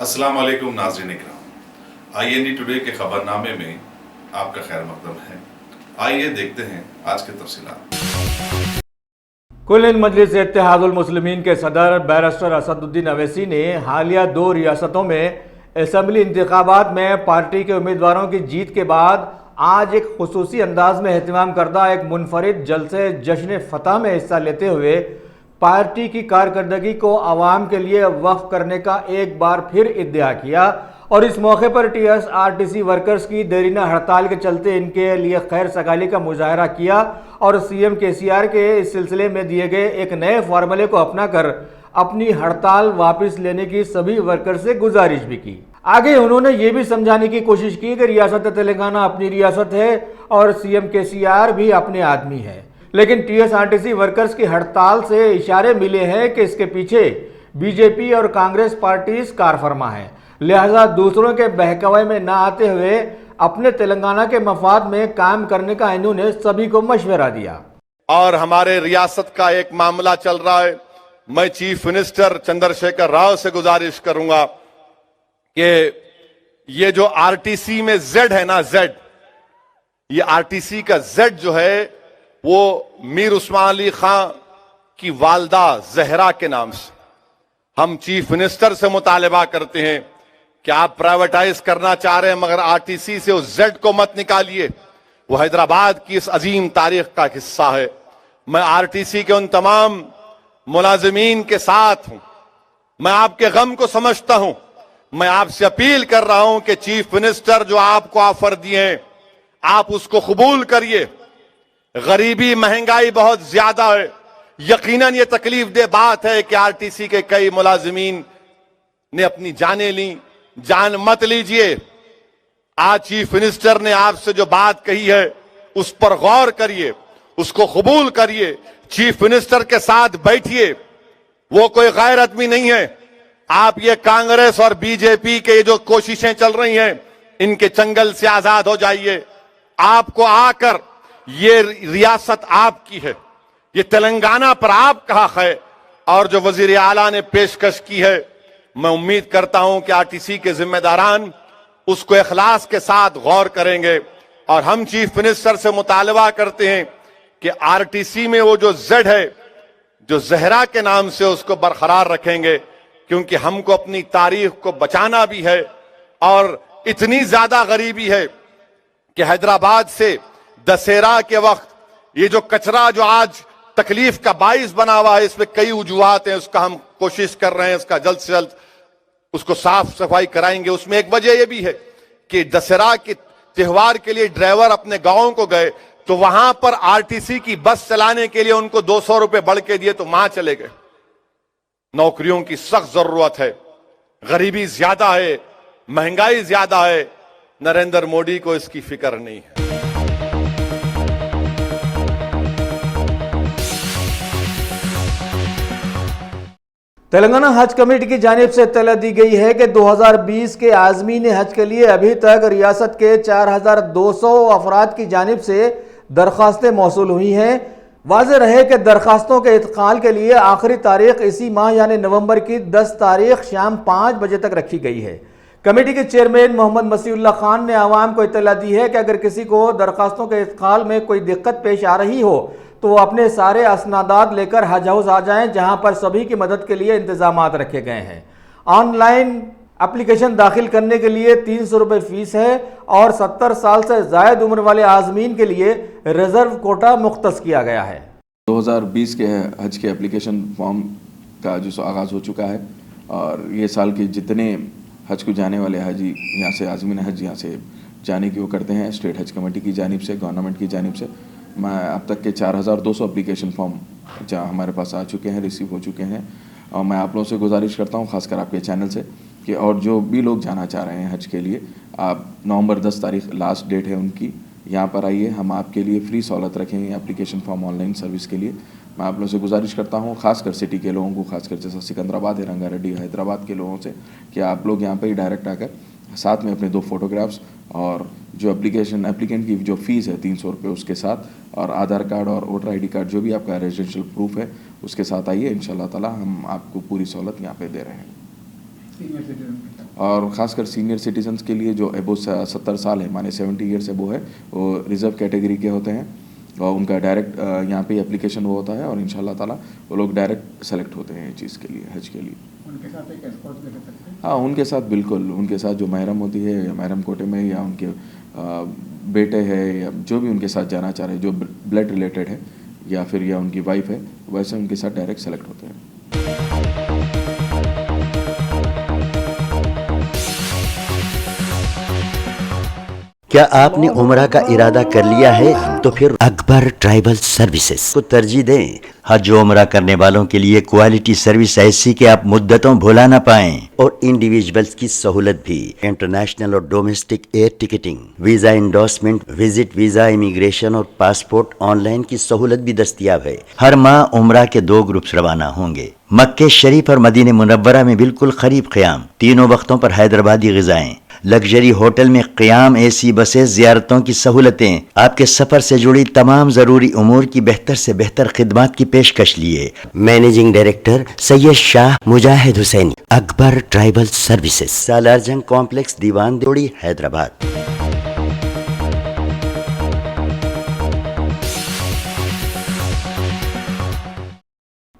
अस्सलाम वालेकुम नाज़रीन इकराम, IND टुडे के खबरनामे में आपका खैर मकदम है। आइए देखते हैं आज के तफसीलात। कुल हिंद मजलिस इत्तेहादुल मुस्लिमीन के सदर बैरिस्टर असदुद्दीन अवैसी ने हालिया 2 रियासतों में असम्बली इंतखाबात में पार्टी के उम्मीदवारों की जीत के बाद आज एक खुसूसी अंदाज में एहतमाम करदा एक मुनफरिद जलसे जश्न फतह में हिस्सा लेते हुए पार्टी की कारकर्दगी को आवाम के लिए वक्फ करने का एक बार फिर इद्दिया किया और इस मौके पर TSRTC वर्कर्स की देरीना हड़ताल के चलते इनके लिए खैर सगाली का मुजाहरा किया और CM KCR के इस सिलसिले में दिए गए एक नए फार्मूले को अपनाकर अपनी हड़ताल वापस लेने की सभी वर्कर से गुजारिश भी की। आगे उन्होंने ये भी समझाने की कोशिश की कि रियासत तेलंगाना अपनी रियासत है और CM KCR भी अपने आदमी है, लेकिन TSRTC वर्कर्स की हड़ताल से इशारे मिले हैं कि इसके पीछे BJP और कांग्रेस पार्टीज कारफरमा है, लिहाजा दूसरों के बहकावे में ना आते हुए अपने तेलंगाना के मफाद में काम करने का इन्होंने सभी को मशवरा दिया। और हमारे रियासत का एक मामला चल रहा है, मैं चीफ मिनिस्टर चंद्रशेखर राव से गुजारिश करूंगा कि ये जो RTC में Z है ना, Z, ये RTC का Z जो है वो मीर उस्मान अली खां की वालदा जहरा के नाम से हम चीफ मिनिस्टर से मुतालबा करते हैं कि आप प्राइवेटाइज करना चाह रहे हैं मगर RTC से उस Z को मत निकालिए। वो हैदराबाद की इस अजीम तारीख का हिस्सा है। मैं RTC के उन तमाम मुलाजिमीन के साथ हूं, मैं आपके गम को समझता हूं। मैं आपसे अपील कर रहा हूं कि चीफ मिनिस्टर जो आपको ऑफर दिए हैं आप उसको कबूल करिए। गरीबी महंगाई बहुत ज्यादा है, यकीनन ये तकलीफ दे बात है कि RTC के कई मुलाजिमीन ने अपनी जानें ली। जान मत लीजिए। आज चीफ मिनिस्टर ने आपसे जो बात कही है उस पर गौर करिए, उसको कबूल करिए, चीफ मिनिस्टर के साथ बैठिए। वो कोई गैर आदमी नहीं है। आप ये कांग्रेस और BJP के जो कोशिशें चल रही हैं इनके चंगल से आजाद हो जाइए। आपको आकर ये रियासत आपकी है, ये तेलंगाना पर आपका हक है और जो वजीर आला ने पेशकश की है मैं उम्मीद करता हूं कि RTC के जिम्मेदारान उसको इखलास के साथ गौर करेंगे। और हम चीफ मिनिस्टर से मुतालबा करते हैं कि RTC में वो जो Z है, जो जहरा के नाम से, उसको बरकरार रखेंगे, क्योंकि हमको अपनी तारीख को बचाना भी है। और इतनी ज्यादा गरीबी है कि हैदराबाद से दशहरा के वक्त ये जो कचरा जो आज तकलीफ का बाइस बना हुआ है, इसमें कई वजूहात हैं, उसका हम कोशिश कर रहे हैं, इसका जल्द से जल्द उसको साफ सफाई कराएंगे। उसमें एक वजह यह भी है कि दशहरा के त्योहार के लिए ड्राइवर अपने गांवों को गए तो वहां पर RTC की बस चलाने के लिए उनको 200 रुपए बढ़ के दिए तो वहां चले गए। नौकरियों की सख्त जरूरत है, गरीबी ज्यादा है, महंगाई ज्यादा है। नरेंद्र मोदी को इसकी फिक्र नहीं है। तेलंगाना हज कमेटी की जानिब से इत्तला दी गई है कि 2020 के आज़मीन हज के लिए अभी तक रियासत के 4200 अफराद की जानिब से दरख्वास्तें मौसूल हुई हैं। वाज़ेह रहे कि दरख्वास्तों के इंतकाल के लिए आखिरी तारीख इसी माह यानी नवंबर की 10 तारीख शाम 5 बजे तक रखी गई है। कमेटी के चेयरमैन मोहम्मद मसीहुल्लाह खान ने आवाम को इत्तला दी है कि अगर किसी को दरख्वास्तों के इंतकाल में कोई दिक्कत पेश आ रही हो तो वो अपने सारे असनादात लेकर हज हाउस आ जाएं, जहां पर सभी की मदद के लिए इंतजामात रखे गए हैं। ऑनलाइन एप्लीकेशन दाखिल करने के लिए 300 रुपये फीस है और 70 साल से जायद उम्र वाले आज़मीन के लिए रिजर्व कोटा मुख्तस किया गया है। 2020 के हज के एप्लीकेशन फॉर्म का जो आगाज़ हो चुका है और ये साल के जितने हज को जाने वाले हाजी यहाँ से आज़मीन हज यहाँ से जाने की वो करते हैं, स्टेट हज कमेटी की जानिब से, गवर्नमेंट की जानिब से मैं अब तक के 4200 एप्लीकेशन फॉर्म जहाँ हमारे पास आ चुके हैं, रिसीव हो चुके हैं। और मैं आप लोगों से गुजारिश करता हूँ, ख़ासकर आपके चैनल से, कि और जो भी लोग जाना चाह रहे हैं हज के लिए, आप नवंबर 10 तारीख लास्ट डेट है उनकी, यहाँ पर आइए। हम आपके लिए फ्री सहूलत रखेंगे एप्लीकेशन फॉर्म ऑनलाइन सर्विस के लिए। मैं आप लोगों से गुजारिश करता हूँ, ख़ासकर सिटी के लोगों को, खासकर जैसा सिकंदराबाद है, रंगारेड्डी, हैदराबाद के लोगों से, कि आप लोग यहाँ पर ही डायरेक्ट आकर साथ में अपने 2 फोटोग्राफ्स और जो एप्लीकेंट की जो फ़ीस है 300 रुपये उसके साथ, और आधार कार्ड और वोटर ID कार्ड जो भी आपका रेजिडेंशियल प्रूफ है उसके साथ आइए। इंशाल्लाह ताला हम आपको पूरी सहूलत यहाँ पे दे रहे हैं। और ख़ासकर सीनियर सिटीजन्स के लिए जो एबो 70 साल है, माने 70 ईयर्स एबो है, वो रिज़र्व कैटेगरी के होते हैं और उनका डायरेक्ट यहाँ पे एप्लीकेशन वो होता है और इंशाल्लाह ताला वो लोग डायरेक्ट सेलेक्ट होते हैं चीज़ के लिए, हज के लिए। उनके साथ एक एस्कॉर्ट भी रह सकते हैं? हाँ, उनके साथ बिल्कुल, उनके साथ जो महरम होती है या महरम कोटे में या उनके बेटे है या जो भी उनके साथ जाना चाह रहे हैं, जो ब्लड रिलेटेड है या फिर या उनकी वाइफ है, वैसे उनके साथ डायरेक्ट सेलेक्ट होते हैं। क्या आपने उम्रा का इरादा कर लिया है? तो फिर अकबर ट्राइबल सर्विसेज को तरजीह दें। हज उम्रा करने वालों के लिए क्वालिटी सर्विस ऐसी कि आप मुद्दतों भुला ना पाएं, और इंडिविजुअल्स की सहूलत भी। इंटरनेशनल और domestic air ticketing, visa endorsement, visit visa, immigration और पासपोर्ट ऑनलाइन की सहूलत भी दस्तयाब है। हर माह उम्रा के 2 ग्रुप्स रवाना होंगे। मक्के शरीफ और मदीने मुनव्वरा में बिल्कुल करीब क़याम, तीनों वक्तों पर हैदराबादी ग़िज़ाएं, लग्जरी होटल में क़याम, एसी बसें, ज़ियारतों की सहूलतें, आपके सफ़र से जुड़ी तमाम ज़रूरी उमूर की बेहतर से बेहतर खिदमात की पेशकश लिए। Managing director Syed Shah Mujahid Hussaini, Akbar tribal services, Salarjung complex, Diwan Deodi, Hyderabad.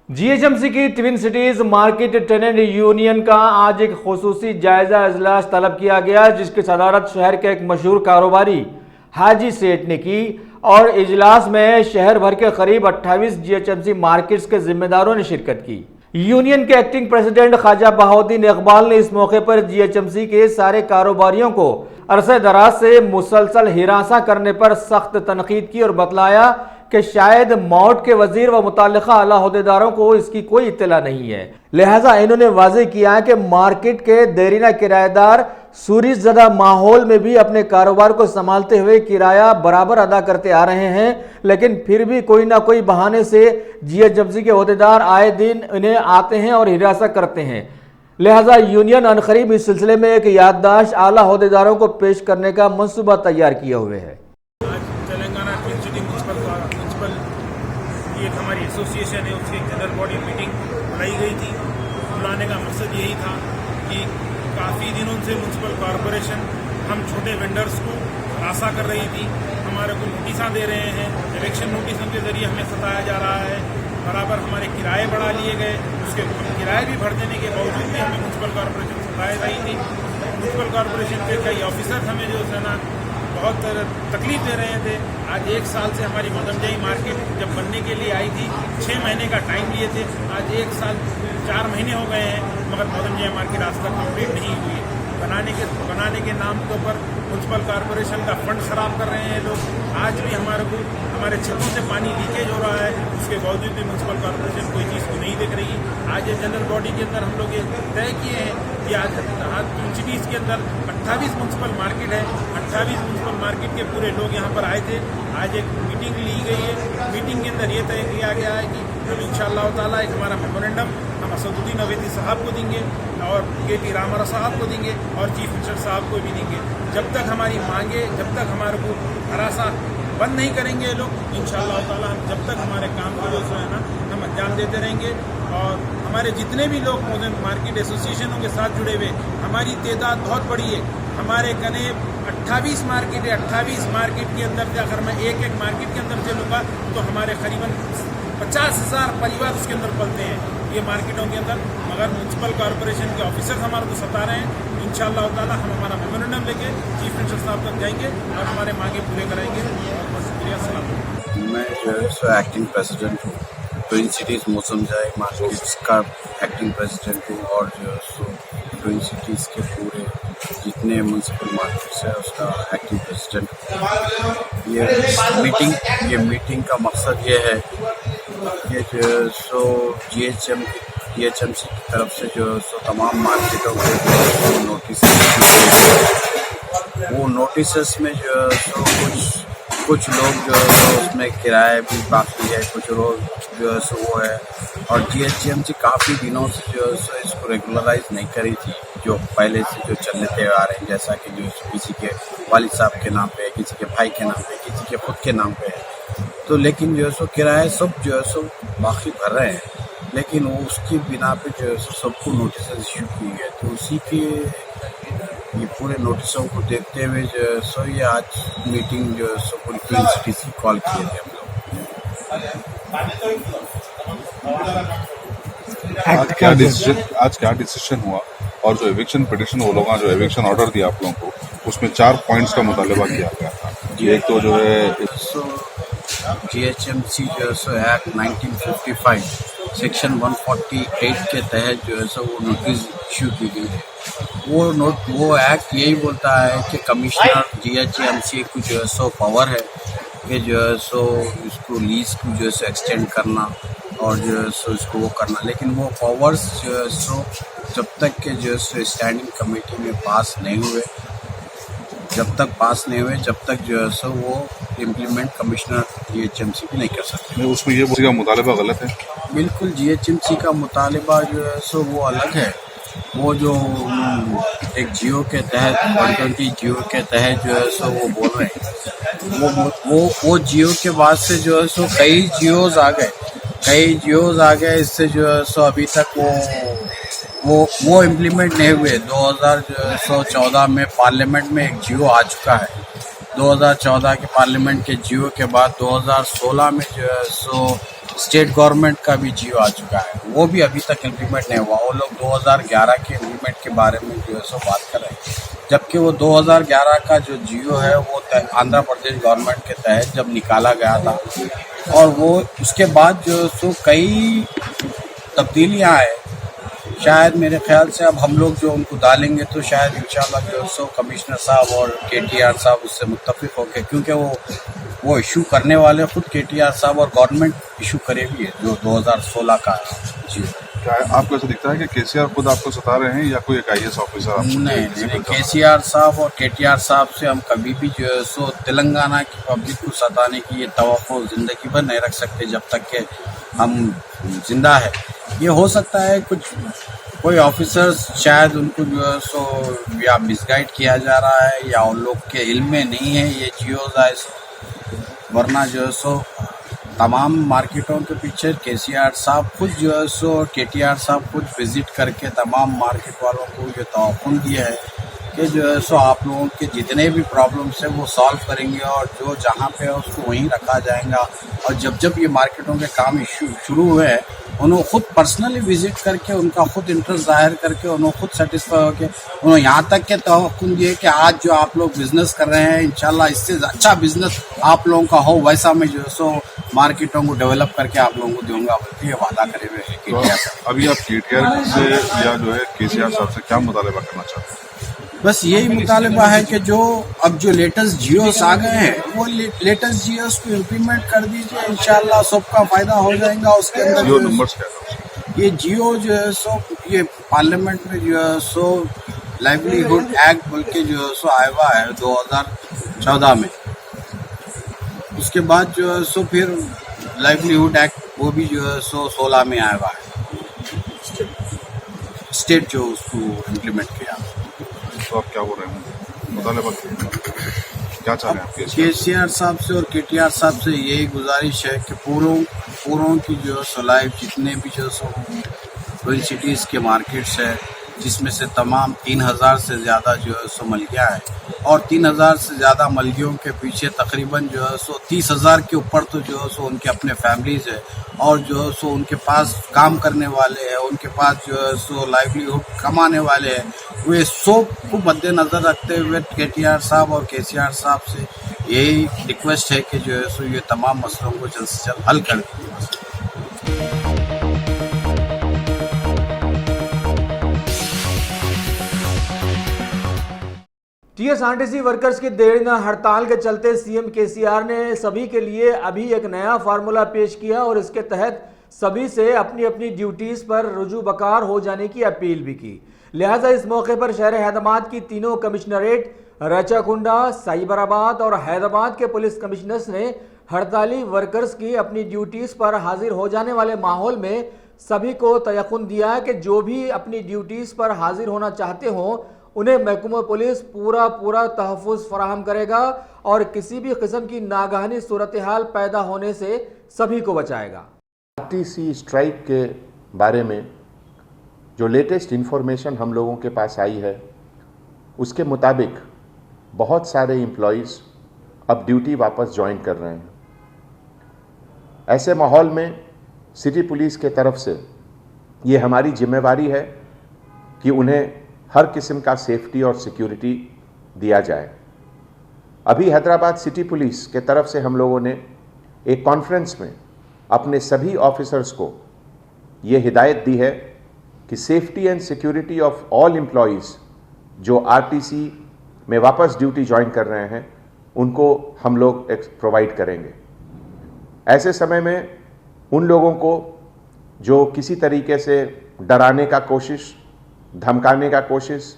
GHMC की twin cities market tenant union का आज एक खुसूसी जायजा इजलास तलब किया गया, जिसकी सदारत शहर के एक मशहूर कारोबारी हाजी सेठ ने की, और इजलास में शहर भर के करीब 28 जीएचएमसी मार्केट्स के जिम्मेदारों ने शिरकत की। यूनियन के एक्टिंग प्रेसिडेंट ख्वाजा बहाउद्दीन इकबाल ने इस मौके पर जीएचएमसी के सारे कारोबारियों को अरसे दराज से मुसलसल हिरासा करने पर सख्त तनकीद की और बतलाया कि शायद मौत के वजीर व मुताल्लिका आला अहदेदारों को इसकी कोई इत्तला नहीं है। लिहाजा इन्होंने वाज़ेह किया कि मार्केट के देरीना किराएदार सूरिश ज़दा माहौल में भी अपने कारोबार को संभालते हुए किराया बराबर अदा करते आ रहे हैं, लेकिन फिर भी कोई ना कोई बहाने से जीएचएमसी के अहदेदार आए दिन इन्हें आते हैं और हिरासा करते हैं। लिहाजा यूनियन अनकरीब इस सिलसिले में एक याददाश्त आला अहदेदारों को पेश करने का मंसूबा तैयार किए हुए है। एक हमारी एसोसिएशन है, उसकी एक जनरल बॉडी मीटिंग बुलाई गई थी। बुलाने का मकसद यही था कि काफ़ी दिनों से म्यूनसिपल कॉरपोरेशन हम छोटे वेंडर्स को आशा कर रही थी, हमारे को नोटिसा दे रहे हैं, इलेक्शन नोटिसों के जरिए हमें सताया जा रहा है, बराबर हमारे किराए बढ़ा लिए गए, उसके हम किराए भी भर देने के बावजूद भी हमें म्यूनसिपल कॉरपोरेशन सताया रही थी। म्यूनसिपल कॉरपोरेशन के कई ऑफिसर हमें जो है ना बहुत तकलीफ दे रहे थे। आज 1 साल से हमारी मदमजाई मार्केट जब बनने के लिए आई थी, 6 महीने का टाइम लिए थे, आज 1 साल 4 महीने हो गए हैं, मगर मदमजाई मार्केट आज तक कंप्लीट नहीं हुई। बनाने के नाम के ऊपर म्यूनसिपल कॉरपोरेशन का फंड खराब कर रहे हैं लोग। आज भी हमारे छतों से पानी लीकेज हो रहा है, उसके बावजूद भी म्यूनसिपल कॉरपोरेशन कोई चीज़ को नहीं देख रही। आज ये जनरल बॉडी के अंदर हम लोग ये तय किए हैं कि आज सिटीज़ के अंदर 28 म्यूनसिपल मार्केट है, 28 म्यूनसिपल मार्केट के पूरे लोग यहाँ पर आए थे। आज एक मीटिंग ली गई है, मीटिंग के अंदर ये तय किया गया है कि हम इंशाअल्लाह ताला एक हमारा मेमोरेंडम हम असदुद्दीन अवैधी साहब को देंगे और केटी रामारा साहब को देंगे और चीफ मिनिस्टर साहब को भी देंगे। जब तक हमारी मांगे, जब तक हमारे को हरासा बंद नहीं करेंगे ये लोग, इंशाअल्लाह ताला हम जब तक हमारे काम को जो है ना हम अंजाम देते रहेंगे। और हमारे जितने भी लोग मार्केट एसोसिएशनों के साथ जुड़े हुए, हमारी तादाद बहुत बड़ी है। हमारे करीब 28 मार्केट है। 28 मार्केट के अंदर से अगर मैं एक मार्केट के अंदर चलूँगा तो हमारे करीबन 50,000 परिवार उसके अंदर पलते हैं ये मार्केटों के अंदर। मगर म्यूनसिपल कॉरपोरेशन के ऑफिसर्स हमारे को सता रहे हैं। इंशाअल्लाह ताला हम हमारा मेमोरेंडम लेके चीफ मिनिस्टर साहब तक जाएंगे और हमारे मांगे पूरे कराएंगे। और शुक्रिया, सलाम। मैं जो है एक्टिंग प्रेसिडेंट हूँ, ट्विन सिटीज़ मौसमजाई मार्केट्स का एक्टिंग प्रेसिडेंट हूँ, और जो सो ट्विन सिटीज़ के पूरे जितने म्यूनसिपल मार्केट्स है उसका एक्टिंग प्रेसिडेंट। ये मीटिंग का मकसद ये है कि जो सो जीएचएमसी की तरफ से जो सो तमाम मार्केटों को नोटिस में जो सो कुछ लोग जो है उसमें किराए भी बाकी है, कुछ लोग जो है सो वो है। और जीएचएमसी काफ़ी दिनों से जो है सो इसको रेगुलराइज नहीं करी थी, जो पहले से जो चलते आ रहे हैं, जैसा कि जो किसी के वालिद साहब के नाम पे, किसी के भाई के नाम पे, किसी के खुद के नाम पे है। तो लेकिन जो है सो किराए सब जो है सो बाकी भर रहे हैं, लेकिन वो उसकी बिना पे जो है सबको नोटिस इशू की है। तो उसी के ये पूरे नोटिसों को देखते हुए जो है सो ये आज मीटिंग जो है सो पूरी क्वीन सिटी से कॉल किए थे हम लोग। आज क्या डिसीजन हुआ और जो एविक्शन पिटिशन वो लोगों जो एविक्शन ऑर्डर दिया आप लोगों को उसमें 4 पॉइंट्स का मुतालबा किया गया था। एक तो जो है GHMC जो है सो एक्ट 1955 सेक्शन 148 के तहत जो है सो वो नोटिस इशू की गई है। वो एक्ट यही बोलता है कि कमिश्नर GHMC को जो है सो पावर है कि जो है सो इसको लीज को जो है सो एक्सटेंड करना और जो है सो इसको वो करना, लेकिन वो पावर्स जो है सो जब तक के जो है सो स्टैंडिंग कमेटी में पास नहीं हुए, जब तक जो है सो वो इम्प्लीमेंट कमिश्नर GHMC भी नहीं कर सकते। उसमें ये का मुतालबा गलत है। बिल्कुल GHMC का मुतालबा जो है सो वो अलग है। वो जो एक जियो के तहत 120 जियो के तहत जो है सो वो बोल रहे हैं, वो जियो के बाद से जो है सो कई जियोज आ गए। इससे जो है सो अभी तक वो इम्प्लीमेंट नहीं हुए। 2014 में पार्लियामेंट में एक जियो आ चुका है। 2014 के पार्लियामेंट के जियो के बाद 2016 में जो है सो स्टेट गवर्नमेंट का भी जियो आ चुका है, वो भी अभी तक इम्प्लीमेंट नहीं हुआ। वो लोग 2011 के इम्प्लीमेंट के बारे में जो है सो बात कर रहे हैं, जबकि वो 2011 का जो जियो है वो आंध्र प्रदेश गवर्नमेंट के तहत जब निकाला गया था और वो उसके बाद जो है सो कई तब्दीलियाँ आए। शायद मेरे ख्याल से अब हम लोग जो उनको डालेंगे तो शायद इंशाल्लाह जो है सो कमिश्नर साहब और KTR साहब उससे मुत्तफिक होके, क्योंकि वो इशू करने वाले खुद KTR साहब और गवर्नमेंट इशू करे भी है जो 2016 का है। जी क्या आपको ऐसा दिखता है कि KCR खुद आपको सता रहे हैं या कोई एक IAS ऑफिसर? नहीं, KCR साहब और KTR साहब से हम कभी भी जो है सो तेलंगाना की पब्लिक को सताने की ये तवक्को जिंदगी भर नहीं रख सकते जब तक के हम जिंदा है। ये हो सकता है कोई ऑफिसर्स शायद उनको जो है सो या मिसगाइड किया जा रहा है या उन लोग के इल्म में नहीं है ये जियोज, वरना जो है सो तमाम मार्केटों के पीछे KCR साहब खुद जो है सो KTR साहब खुद विजिट करके तमाम मार्केट वालों को ये तवक्कुन दिया है कि जो है सो आप लोगों के जितने भी प्रॉब्लम्स हैं वो सॉल्व करेंगे और जो जहाँ पे है उसको वहीं रखा जाएगा। और जब ये मार्केटों के काम शुरू हुए हैं उन्होंने खुद पर्सनली विजिट करके उनका खुद इंटरेस्ट जाहिर करके उन्होंने खुद सेटिस्फाई होकर उन्होंने यहाँ तक के तवक्कुन दिए कि आज जो आप लोग बिजनेस कर रहे हैं इंशाल्लाह इससे अच्छा बिजनेस आप लोगों का हो, वैसा मैं जो है सो मार्केटों को डेवलप करके आप लोगों को दूंगा, ये वादा करे हुए हैं KTR साहब। अभी आप KTR से या जो है KCR साहब से क्या मुतालबा करना चाहते हैं? बस यही मुतालबा है कि जो लेटेस्ट जियोस आ गए हैं वो लेटेस्ट जियोस को इम्प्लीमेंट कर दीजिए, इंशाल्लाह सबका फायदा हो जाएगा। उसके अंदर जियो नंबर्स क्या है? ये जियो जो है सो ये पार्लियामेंट में जो है सो लाइवलीहुड एक्ट बोल के जो है सो आया हुआ है 2014 में। उसके बाद जो है सो फिर लाइवलीहुड एक्ट वो भी जो है सो 16 में आया हुआ है, स्टेट जो उसको इम्प्लीमेंट किया। तो आप क्या बोल रहे हैं, मुतालबा क्या चाह रहे हैं आप? KCR साहब से और KTR साहब से यही गुजारिश है कि पूरों की जो सलाह जितने भी जो सो ट्विन सिटीज़ के मार्केट्स है जिसमें से तमाम 3000 से ज़्यादा जो है सो मलिया है और 3000 से ज़्यादा मलियों के पीछे तकरीबन जो है सो 30,000 के ऊपर तो जो है सो उनके अपने फैमिलीज़ है और जो है सो उनके पास काम करने वाले हैं, उनके पास जो है सो लाइवलीहुड कमाने वाले हैं। वे सब को मद्देनज़र रखते हुए KTR साहब और KCR साहब से यही रिक्वेस्ट है कि जो है सो ये तमाम मसलों को जल्द से जल्द हल कर दें। TSRTC वर्कर्स की देरना हड़ताल के चलते CM KCR ने सभी के लिए अभी एक नया फार्मूला पेश किया और इसके तहत सभी से अपनी अपनी ड्यूटीज पर रुजू बकार हो जाने की अपील भी की। लिहाजा इस मौके पर शहर हैदराबाद की तीनों कमिश्नरेट रचाकुंडा, साइबराबाद और हैदराबाद के पुलिस कमिश्नर्स ने हड़ताली वर्कर्स की अपनी ड्यूटीज पर हाजिर हो जाने वाले माहौल में सभी को तयक़ुन दिया कि जो भी अपनी ड्यूटीज पर हाजिर होना चाहते हों उन्हें महकमा पुलिस पूरा तहफ़्फ़ुज़ फराहम करेगा और किसी भी किस्म की नागहानी सूरत हाल पैदा होने से सभी को बचाएगा। RTC स्ट्राइक के बारे में जो लेटेस्ट इन्फॉर्मेशन हम लोगों के पास आई है उसके मुताबिक बहुत सारे एम्प्लॉयज़ अब ड्यूटी वापस ज्वाइन कर रहे हैं। ऐसे माहौल में सिटी पुलिस के तरफ से ये हमारी जिम्मेवारी है कि उन्हें हर किस्म का सेफ्टी और सिक्योरिटी दिया जाए। अभी हैदराबाद सिटी पुलिस के तरफ से हम लोगों ने एक कॉन्फ्रेंस में अपने सभी ऑफिसर्स को ये हिदायत दी है कि safety and security of all employees जो आरटीसी में वापस ड्यूटी ज्वाइन कर रहे हैं उनको हम लोग प्रोवाइड करेंगे। ऐसे समय में उन लोगों को जो किसी तरीके से डराने का कोशिश, धमकाने का कोशिश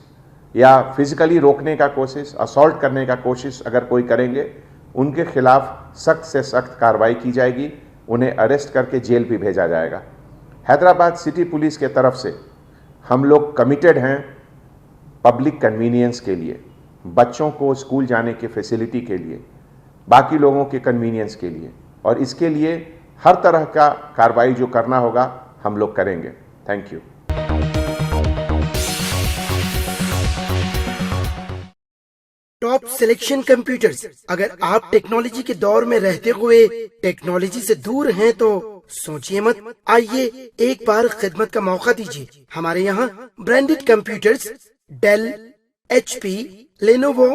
या फिजिकली रोकने का कोशिश, असॉल्ट करने का कोशिश अगर कोई करेंगे उनके खिलाफ सख्त से सख्त कार्रवाई की जाएगी, उन्हें अरेस्ट करके जेल भी भेजा जाएगा। हैदराबाद सिटी पुलिस के तरफ से हम लोग कमिटेड हैं पब्लिक कन्वीनियंस के लिए, बच्चों को स्कूल जाने की फैसिलिटी के लिए, बाकी लोगों के कन्वीनियंस के लिए, और इसके लिए हर तरह का कार्रवाई जो करना होगा हम लोग करेंगे। Thank you. Top selection computers. अगर आप टेक्नोलॉजी के दौर में रहते हुए टेक्नोलॉजी से दूर हैं तो सोचिए मत, आइए एक बार खिदमत का मौका दीजिए। हमारे यहाँ branded computers Dell, HP, Lenovo,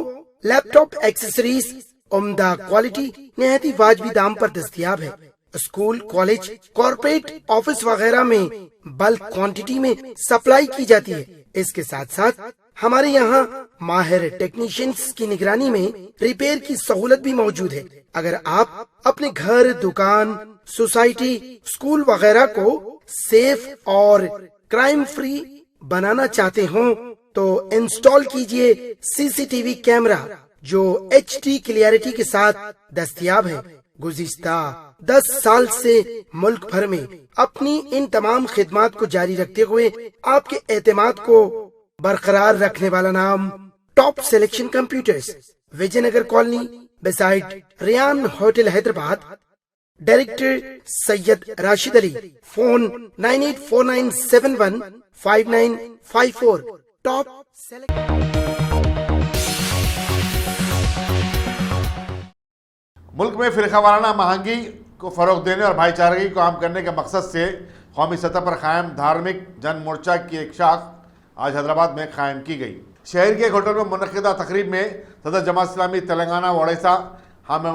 laptop accessories उम्दा क्वालिटी निहायत ही वाजबी दाम पर दस्तयाब है। स्कूल, कॉलेज, कॉर्पोरेट, ऑफिस वगैरह में बल्क क्वांटिटी में सप्लाई की जाती है। इसके साथ साथ हमारे यहाँ माहिर टेक्नीशियंस की निगरानी में रिपेयर की सहूलत भी मौजूद है। अगर आप अपने घर, दुकान, सोसाइटी, स्कूल वगैरह को सेफ और क्राइम फ्री बनाना चाहते हो तो इंस्टॉल कीजिए CCTV कैमरा जो HD क्लियरिटी के साथ दस्तयाब है। गुज़िश्ता 10 साल से मुल्क भर में अपनी इन तमाम खिदमात को जारी रखते हुए आपके एतमाद को बरकरार रखने वाला नाम top selection computers, Vijaynagar colony beside Riyan hotel Hyderabad. Director Syed Rashid Ali. Phone 9849715954। टॉप मुल्क में फिरकावाराना महंगी को फ़रोग देने और भाईचारगी को आम करने के मकसद से कौमी सतह पर कायम धार्मिक जन मोर्चा की एक शाख आज हैदराबाद में कायम की गई। शहर के एक होटल में मुनक़िदा तकरीब में सदर जमात इस्लामी तेलंगाना वड़ैसा हामिद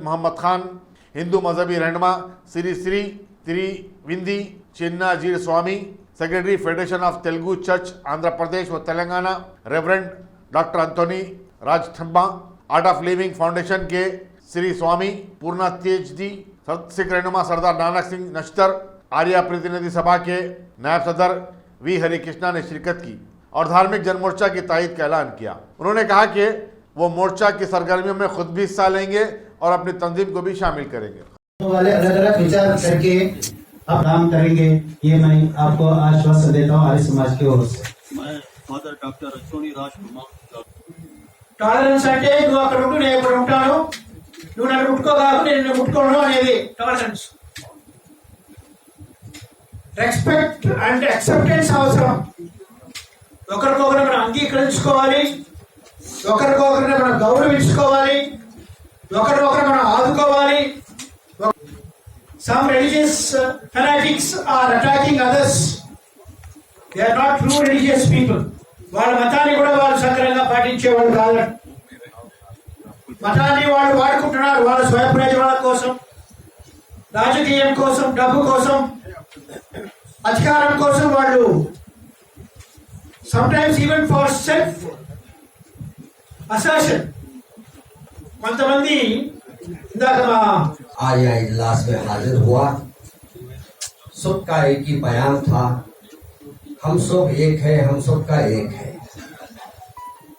मोहम्मद खान, हिंदू मजहबी रहनुमा Shri Shri Tridandi Chinna Jeeyar Swami, secretary federation of Telugu church Andhra Pradesh व Telangana reverend doctor Antony Rajathamba, art of living foundation के श्री स्वामी पूर्णा तेजदी, सिख रहनुमा सरदार नानक सिंह नश्तर, आर्या प्रतिनिधि सभा के नायब सदर वी हरि कृष्णा ने शिरकत की और धार्मिक जनमोर्चा की तायद का ऐलान किया। उन्होंने कहा कि वो मोर्चा की सरगर्मियों में खुद भी हिस्सा लेंगे और अपनी तंजीम को भी शामिल करेंगे। वाले अलग अलग विचार करके अब काम करेंगे, ये मैं आपको आश्वासन देता हूँ आर्य समाज की ओर से। मैं फादर डॉक्टर अश्विनी राजकुमार। టాలరెన్స్ అంటే నువ్వు అక్కడ ఉంటూ నేను ఇక్కడ ఉంటాను, నువ్వు నన్ను ముట్టుకోగాకు నేను నిన్ను ముట్టుకోను అనేది టాలరెన్స్. రెస్పెక్ట్ అండ్ యాక్సెప్టెన్స్ అవసరం. ఒకరికొకరు మనం అంగీకరించుకోవాలి, ఒకరికొకరు మనం గౌరవించుకోవాలి, ఒకరికొకరు మనం ఆదుకోవాలి. Some religious fanatics are attacking others. They are not true religious people. వాళ్ళ మతాన్ని కూడా వాళ్ళు సక్రమంగా పాటించేవాళ్ళు కాదు. మతాన్ని వాళ్ళు వాడుకుంటున్నారు వాళ్ళ స్వయం ప్రయోజనాల కోసం, రాజకీయం కోసం, డబ్బు కోసం, అధికారం కోసం. వాళ్ళు sometimes even for self assertion. కొంతమంది ఇందాక आज यहाँ इजलास में हाजिर हुआ, सबका एक ही बयान था, हम सब एक है, हम सबका एक है,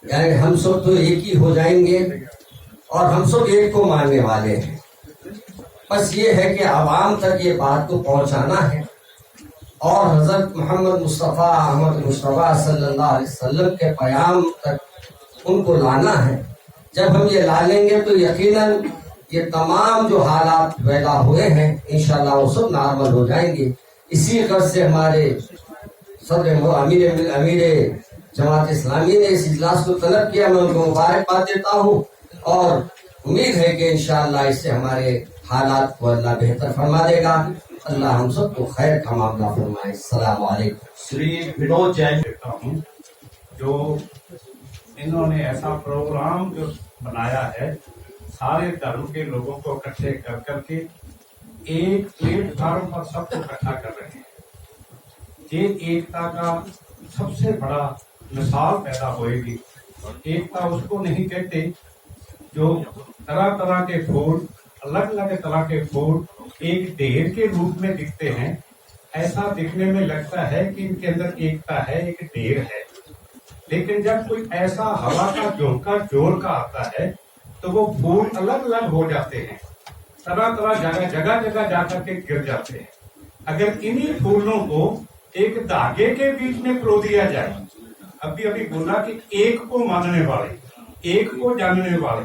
यानी हम सब तो एक ही हो जाएंगे और हम सब एक को मानने वाले हैं। बस ये है कि आवाम तक ये बात को पहुंचाना है और हजरत मोहम्मद मुस्तफ़ा अहमद मुस्तफ़ा सल्लल्लाहु अलैहि वसल्लम के पैगाम तक उनको लाना है। जब हम ये ला लेंगे तो यकीनन ये तमाम जो हालात पैदा हुए हैं इंशाल्लाह वो सब नॉर्मल हो जाएंगे। इसी गर्ज से हमारे सदर अमीर जमात इस्लामी ने इस इजलास को तलब किया। मैं उनको मुबारकबाद देता हूँ और उम्मीद है कि इंशाअल्लाह इससे हमारे हालात को अल्लाह बेहतर फरमा देगा। अल्लाह हम सबको खैर का मामला फरमाए। अस्सलाम वालेकुम। श्री विनोद जैन कहता हूँ, जो इन्होंने ऐसा प्रोग्राम जो बनाया है, सारे धर्म के लोगों को इकट्ठे कर करके एक प्लेटफार्म पर सबको इकट्ठा कर रहे हैं। ये एकता का सबसे बड़ा मिसाल पैदा होएगी। एकता उसको नहीं कहते जो तरह तरह के फूल, अलग अलग तरह के फूल एक ढेर के रूप में दिखते हैं। ऐसा दिखने में लगता है कि इनके अंदर एकता है, एक ढेर है। लेकिन जब कोई ऐसा हवा का झोंका जोर का आता है तो वो फूल अलग अलग हो जाते हैं, तरह तरह जगह जाकर के गिर जाते हैं। अगर इन्हीं फूलों को एक धागे के बीच में पिरो दिया जाए, अभी अभी बोला कि एक को मानने वाले, एक को जानने वाले,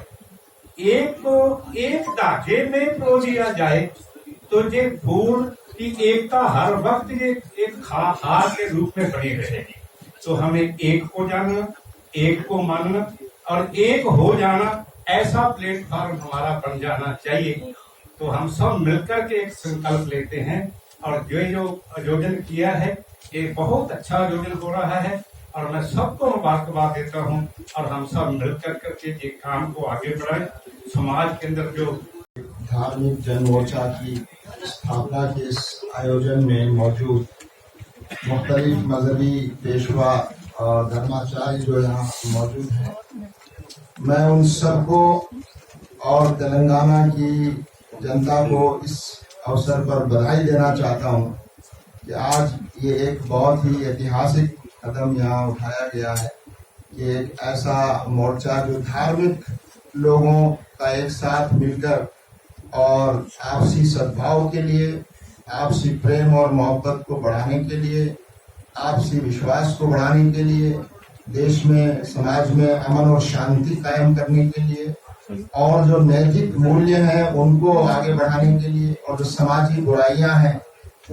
एक को एक धागे में पिरो दिया जाए तो ये फूल की एकता हर वक्त ये एक हार के रूप में बनी रहेगी। तो हमें एक को जानना, एक को मानना और एक हो जाना, ऐसा प्लेटफॉर्म हमारा बन जाना चाहिए। तो हम सब मिलकर के एक संकल्प लेते हैं और जो आयोजन किया है, ये बहुत अच्छा आयोजन हो रहा है और मैं सबको मुबारकबाद देता हूँ और हम सब मिलकर करके ये काम को आगे बढ़ाएं। समाज के अंदर जो धार्मिक जन मोर्चा की स्थापना के इस आयोजन में मौजूद मुख्तलिफ मजहबी पेशवा और धर्माचार्य जो यहाँ मौजूद हैं, मैं उन सबको और तेलंगाना की जनता को इस अवसर पर बधाई देना चाहता हूँ कि आज ये एक बहुत ही ऐतिहासिक कदम यहाँ उठाया गया है कि एक ऐसा मोर्चा जो धार्मिक लोगों का एक साथ मिलकर और आपसी सद्भाव के लिए, आपसी प्रेम और मोहब्बत को बढ़ाने के लिए, आपसी विश्वास को बढ़ाने के लिए, देश में समाज में अमन और शांति कायम करने के लिए और जो नैतिक मूल्य हैं उनको आगे बढ़ाने के लिए और जो समाजी बुराइयां हैं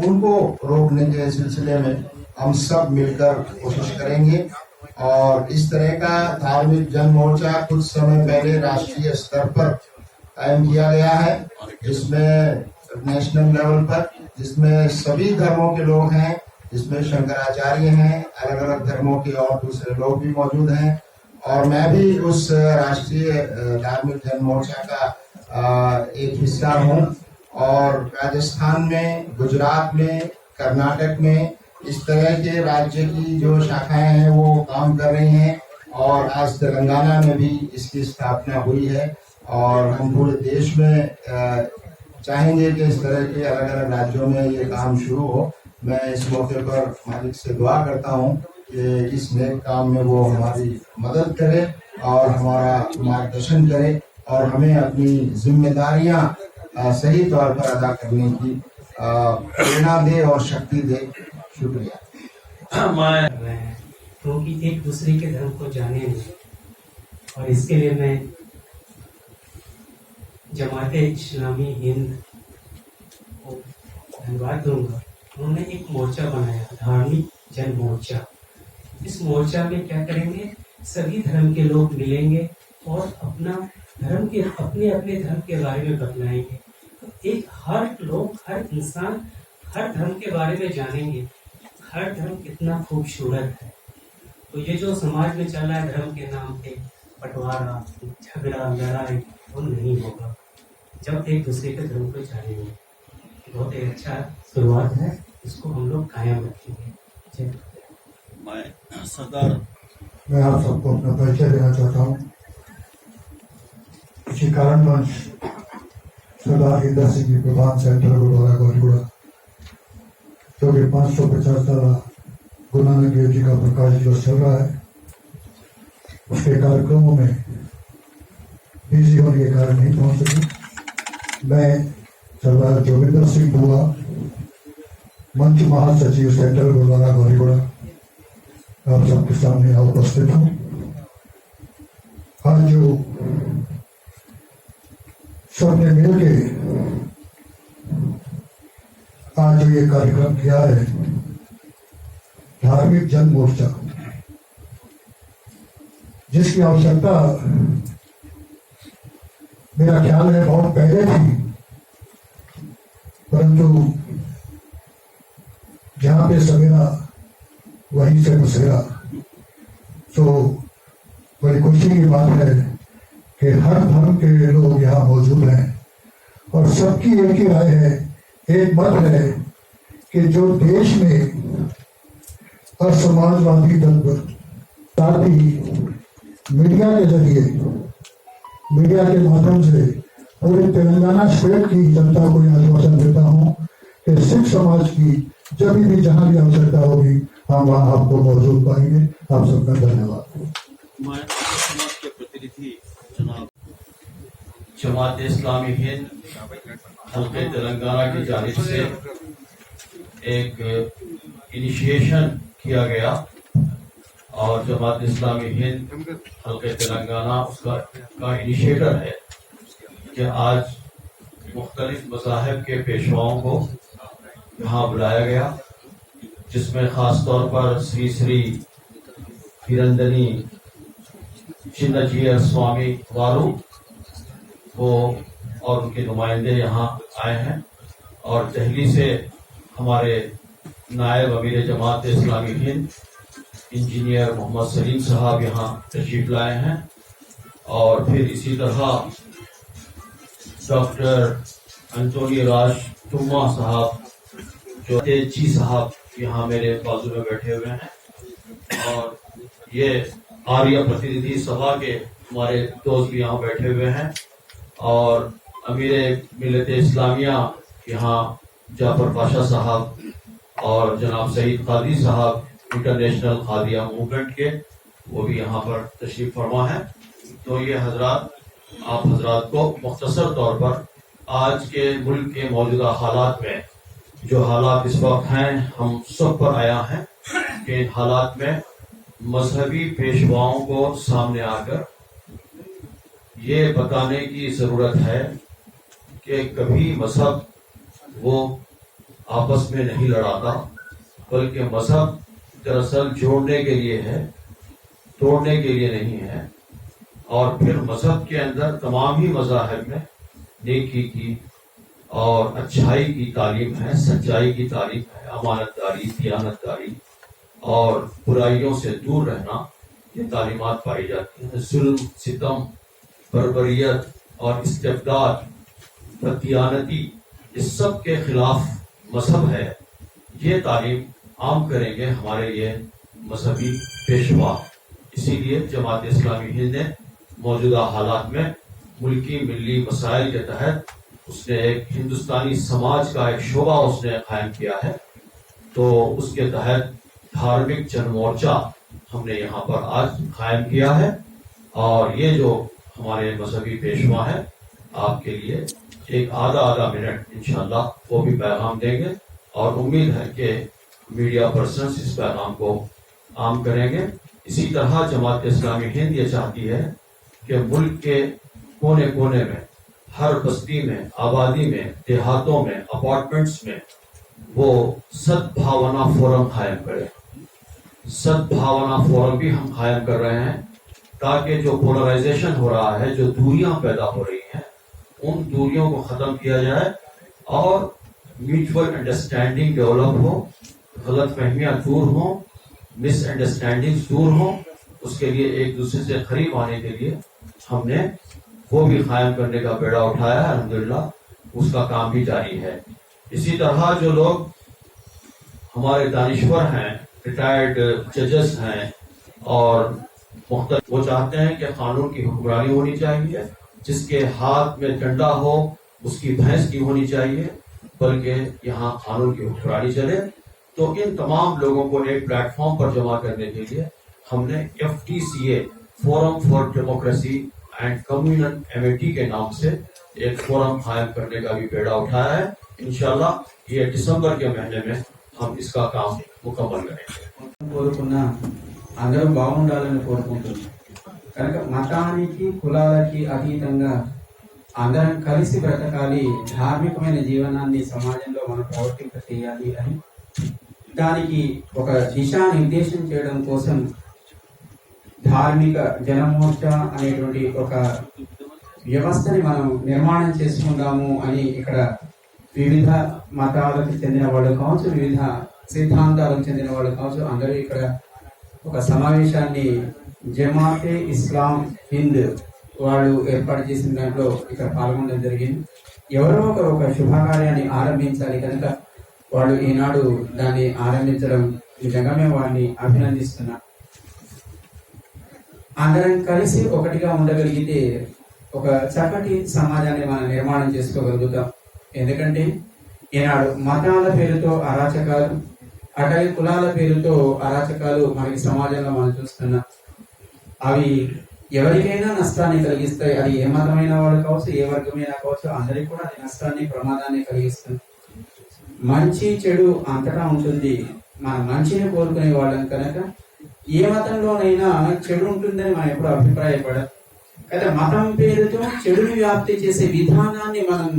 उनको रोकने के सिलसिले में हम सब मिलकर कोशिश करेंगे। और इस तरह का धार्मिक जन मोर्चा कुछ समय पहले राष्ट्रीय स्तर पर कायम किया गया है, जिसमें नेशनल लेवल पर, जिसमें सभी धर्मों के लोग हैं, जिसमें शंकराचार्य हैं, अलग अलग धर्मों के और दूसरे लोग भी मौजूद हैं। और मैं भी उस राष्ट्रीय धार्मिक जन मोर्चा का एक हिस्सा हूँ और राजस्थान में, गुजरात में, कर्नाटक में इस तरह के राज्य की जो शाखाएं हैं वो काम कर रही हैं और आज तेलंगाना में भी इसकी स्थापना हुई है और हम पूरे देश में चाहेंगे कि इस तरह के अलग अलग राज्यों में ये काम शुरू हो। मैं इस मौके पर मालिक से दुआ करता हूँ कि इस नेक काम में वो हमारी मदद करे और हमारा मार्गदर्शन करे और हमें अपनी जिम्मेदारियां सही तौर पर अदा करने की प्रेरणा दे और शक्ति दे। शुक्रिया। क्योंकि एक दूसरे के धर्म को जाने में, और इसके लिए मैं जमात इस्लामी हिंद को धन्यवाद दूंगा। उन्होंने एक मोर्चा बनाया, धार्मिक जन मोर्चा। इस मोर्चा में क्या करेंगे, सभी धर्म के लोग मिलेंगे और अपना धर्म के अपने अपने धर्म के बारे में बतलाएंगे। तो एक हर लोग, हर इंसान हर धर्म के बारे में जानेंगे, हर धर्म कितना खूबसूरत है। तो ये जो समाज में चल रहा है धर्म के नाम पे बंटवारा, झगड़ा, लड़ाई, वो नहीं होगा जब एक दूसरे के धर्म को जानेंगे। बहुत ही अच्छा शुरुआत है, इसको हम लोग कायम रखेंगे। मैं सरदार, मैं आप सबको अपना परिचय देना चाहता हूँ। इसी कारणवश सरदार इंदर सिंह जी प्रधान सेंटर गुरुद्वारा गौरीगुड़ा, जो कि 550 साल गुरु नानक देव जी का प्रकाश दिवस चल रहा है, उसके कार्यक्रमों में बिजी होने के कारण नहीं पहुंच सकी। मैं सरदार जोगिंदर सिंह बुआ, मंच महासचिव सेंट्रल गुरुद्वारा गौरीगुड़ा, आप सबके सामने उपस्थित हूँ। आज जो सबने मिलकर आज जो ये कार्यक्रम किया है, धार्मिक जन मोर्चा, जिसकी आवश्यकता मेरा ख्याल है बहुत पहले थी, परंतु जहां पे सवेरा वहीं से बसेरा। तो बड़ी खुशी की बात है कि हर धर्म के लोग यहाँ मौजूद हैं और सबकी एक ही राय है, एक मत है कि जो देश में असमाजवादी तत्व साथ ही मीडिया के जरिए, मीडिया के माध्यम से पूरे तेलंगाना स्टेट की जनता को यह आश्वासन देता हूँ कि सिख समाज की जब भी जहाँ भी आवश्यकता होगी हम वहाँ आपको मौजूद पाएंगे। आप सबका धन्यवाद। मैं समाज के प्रतिनिधि जनाब जमात इस्लामी हिंद हल्के तेलंगाना की जानिब से एक इनिशिएशन किया गया और जमात इस्लामी हिंद हल्के तेलंगाना उसका इनिशिएटर है कि आज मुख्तलिफ मज़ाहिब के पेशवाओं को यहाँ बुलाया गया, जिसमें खास तौर पर श्री श्री हिरंदनी चिन्नजीयर स्वामी वारू वो और उनके नुमाइंदे यहाँ आए हैं और दिल्ली से हमारे नायब अमीर जमात इस्लामी हिंद इंजीनियर मोहम्मद सलीम साहब यहाँ तशरीफ लाए हैं और फिर इसी तरह डॉक्टर अंटोनी राज टुम्मा साहब जो तेजी साहब यहाँ मेरे बाजू में बैठे हुए हैं और ये आर्य प्रतिनिधि सभा के हमारे दोस्त भी यहाँ बैठे हुए हैं और अमीर मिलत इस्लामिया यहाँ जाफर पाशा साहब और जनाब सईद कादी साहब इंटरनेशनल खादिया मूवमेंट के वो भी यहाँ पर तशरीफ फरमा है। तो ये हजरात आप हजरात को मुख्तसर तौर पर आज के मुल्क के मौजूदा हालात में जो हालात इस वक्त हैं हम सब पर आया है कि इन हालात में मजहबी पेशवाओं को सामने आकर ये बताने की जरूरत है कि कभी मजहब वो आपस में नहीं लड़ाता, बल्कि मजहब दरअसल जोड़ने के लिए है, तोड़ने के लिए नहीं है। और फिर मजहब के अंदर तमाम ही मज़ाहिब में नेकी की और अच्छाई की तालीम है, सच्चाई की तालीम है, अमानतदारी, दियानतदारी और बुराइयों से दूर रहना, ये तालीमात पाई जाती हैं। जुल्म, सितम, बर्बरियत और इस्तिबदाद, बददियानती, इस सब के खिलाफ मजहब है। ये तालीम आम करेंगे हमारे ये मजहबी पेशवा। इसीलिए जमात इस्लामी हिंद ने मौजूदा हालात में मुल्की मिली मसाइल के तहत उसने एक हिंदुस्तानी समाज का एक शोबा उसने कायम किया है। तो उसके तहत धार्मिक जन मोर्चा हमने यहाँ पर आज कायम किया है और ये जो हमारे मजहबी पेशवा है आपके लिए एक आधा मिनट इंशाल्लाह वो भी पैगाम देंगे और उम्मीद है कि मीडिया पर्सन इस पैगाम को आम करेंगे। इसी तरह जमात इस्लामी हिंद ये चाहती है कि मुल्क के कोने कोने में, हर बस्ती में, आबादी में, देहातों में, अपार्टमेंट्स में वो सद्भावना फोरम कायम करे। सद्भावना फोरम भी हम कायम कर रहे हैं ताकि जो पोलराइजेशन हो रहा है, जो दूरियां पैदा हो रही हैं, उन दूरियों को खत्म किया जाए और म्यूचुअल अंडरस्टैंडिंग डेवलप हो, गलतफहमियां दूर हो, मिसअंडरस्टैंडिंग्स दूर हो। उसके लिए एक दूसरे से करीब आने के लिए हमने वो भी कायम करने का बेड़ा उठाया है। अल्हम्दुलिल्लाह उसका काम भी जारी है। इसी तरह जो लोग हमारे दानिश्वर हैं, रिटायर्ड जजेस हैं और मुख्तलिफ, वो चाहते हैं कि कानून की हुक्मरानी होनी चाहिए, जिसके हाथ में डंडा हो उसकी भैंस की होनी चाहिए, बल्कि यहाँ कानून की हुक्मरानी चले। तो इन तमाम लोगों को एक प्लेटफॉर्म पर जमा करने के लिए हमने FTCA forum for democracy and communal Amity के नाम से एक फोरम कायम करने का भी बेड़ा उठाया है। इंशाल्लाह ये दिसंबर के महीने में हम इसका काम मुकम्मल करेंगे। కోరుకున్న అందరం బాగుండాలని కోరుకుంటున్నాం కనుక మతానికి కులాలకి అతీతంగా అందరం కలిసి బ్రతకాలి, ధార్మికమైన జీవనాన్ని సమాజంలో మనం ప్రవర్తింప చేయాలి అని దానికి ఒక దిశానిర్దేశం చేయడం కోసం ధార్మిక జనమోర్చా అనేటువంటి ఒక వ్యవస్థని మనం నిర్మాణం చేసుకుందాము అని ఇక్కడ వివిధ మతాలకు చెందిన వాళ్ళు కావచ్చు, వివిధ సిద్ధాంతాలకు చెందిన వాళ్ళు కావచ్చు, అందరూ ఇక్కడ ఒక సమావేశాన్ని జమాతే ఇస్లాం హింద్ వాళ్ళు ఏర్పాటు చేసిన దాంట్లో ఇక్కడ పాల్గొనడం జరిగింది. ఎవరో ఒకరు ఒక శుభకార్యాన్ని ఆరంభించాలి కనుక వాళ్ళు ఈనాడు దాన్ని ఆరంభించడం నిజంగా మేము వారిని అభినందిస్తున్నాం. అందరం కలిసి ఒకటిగా ఉండగలిగితే ఒక చక్కటి సమాజాన్ని మనం నిర్మాణం చేసుకోగలుగుతాం. ఎందుకంటే ఈనాడు మతాల పేరుతో అరాచకాలు, అటవీ కులాల పేరుతో అరాచకాలు మనకి సమాజంలో మనం చూస్తున్నాం. అవి ఎవరికైనా నష్టాన్ని కలిగిస్తాయి. అది ఏ మతమైన వాళ్ళు కావచ్చు, ఏ వర్గమైనా కావచ్చు, అందరికీ కూడా అది నష్టాన్ని, ప్రమాదాన్ని కలిగిస్తుంది. మంచి చెడు అంతటా ఉంటుంది. మన మంచిని కోరుకునే వాళ్ళం కనుక ఏ మతంలోనైనా చెడు ఉంటుందని మనం ఎప్పుడు అభిప్రాయపడం. అయితే మతం పేరుతో చెడుని వ్యాప్తి చేసే విధానాన్ని మనం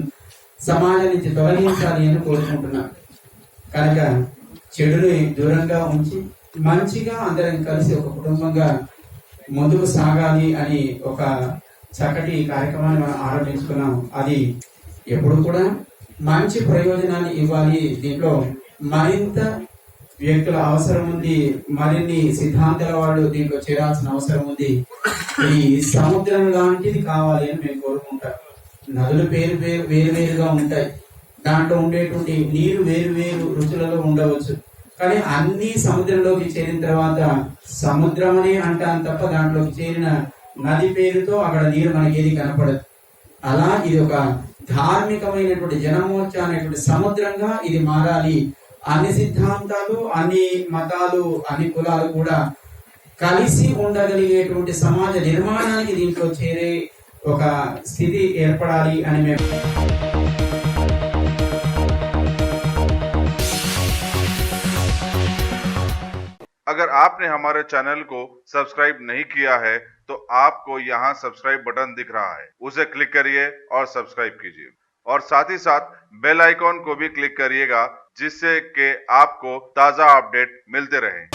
సమాజం నుంచి తొలగించాలి అని కోరుకుంటున్నాం. కనుక చెడుని దూరంగా ఉంచి మంచిగా అందరం కలిసి ఒక కుటుంబంగా ముందుకు సాగాలి అని ఒక చక్కటి కార్యక్రమాన్ని మనం ఆరంభించుకున్నాం. అది ఎప్పుడు కూడా మంచి ప్రయోజనాన్ని ఇవ్వాలి. దీంట్లో మరింత వ్యక్తుల అవసరం ఉంది, మరిన్ని సిద్ధాంతాల వాళ్ళు దీంట్లో చేరాల్సిన అవసరం ఉంది. ఈ సముద్రం లాంటిది కావాలి అని మేము కోరుకుంటాం. నదులు వేరువేరుగా ఉంటాయి, దాంట్లో ఉండేటువంటి నీరు వేరు రుచులలో ఉండవచ్చు. కానీ అన్ని సముద్రంలోకి చేరిన తర్వాత సముద్రం అని అంటాం తప్ప దాంట్లోకి చేరిన నది పేరుతో అక్కడ నీరు మనకి ఏది కనపడదు. అలా ఇది ఒక ధార్మికమైనటువంటి జనమోర్చా అనేటువంటి సముద్రంగా ఇది మారాలి. అన్ని సిద్ధాంతాలు, అన్ని మతాలు, అన్ని కులాలు కూడా కలిసి ఉండగలిగేటువంటి సమాజ నిర్మాణానికి దీంట్లో చేరే ఒక స్థితి ఏర్పడాలి అని మేము अगर आपने हमारे चैनल को सब्सक्राइब नहीं किया है तो आपको यहाँ सब्सक्राइब बटन दिख रहा है, उसे क्लिक करिए और सब्सक्राइब कीजिए और साथ ही साथ बेल आइकॉन को भी क्लिक करिएगा जिससे कि आपको ताज़ा अपडेट मिलते रहें।